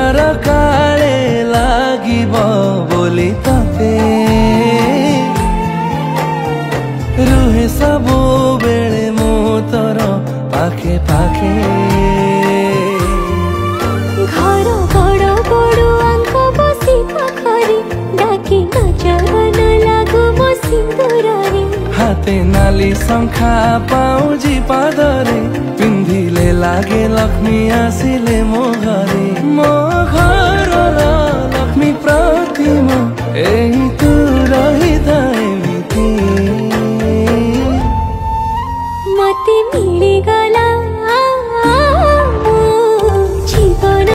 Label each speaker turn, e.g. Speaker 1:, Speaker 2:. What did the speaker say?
Speaker 1: दुआर काले लागिब बोली तते रुहे सबु बेले मो तोर पाखे पाखे
Speaker 2: घर बड़ बड़ुआंक बसी पाखरे डाकी नजर न लागु मो सिंदूरे
Speaker 1: हाते नाली शंखा पाउजी पादरे पिंधिले लागे लक्ष्मी आसिले मो घरे।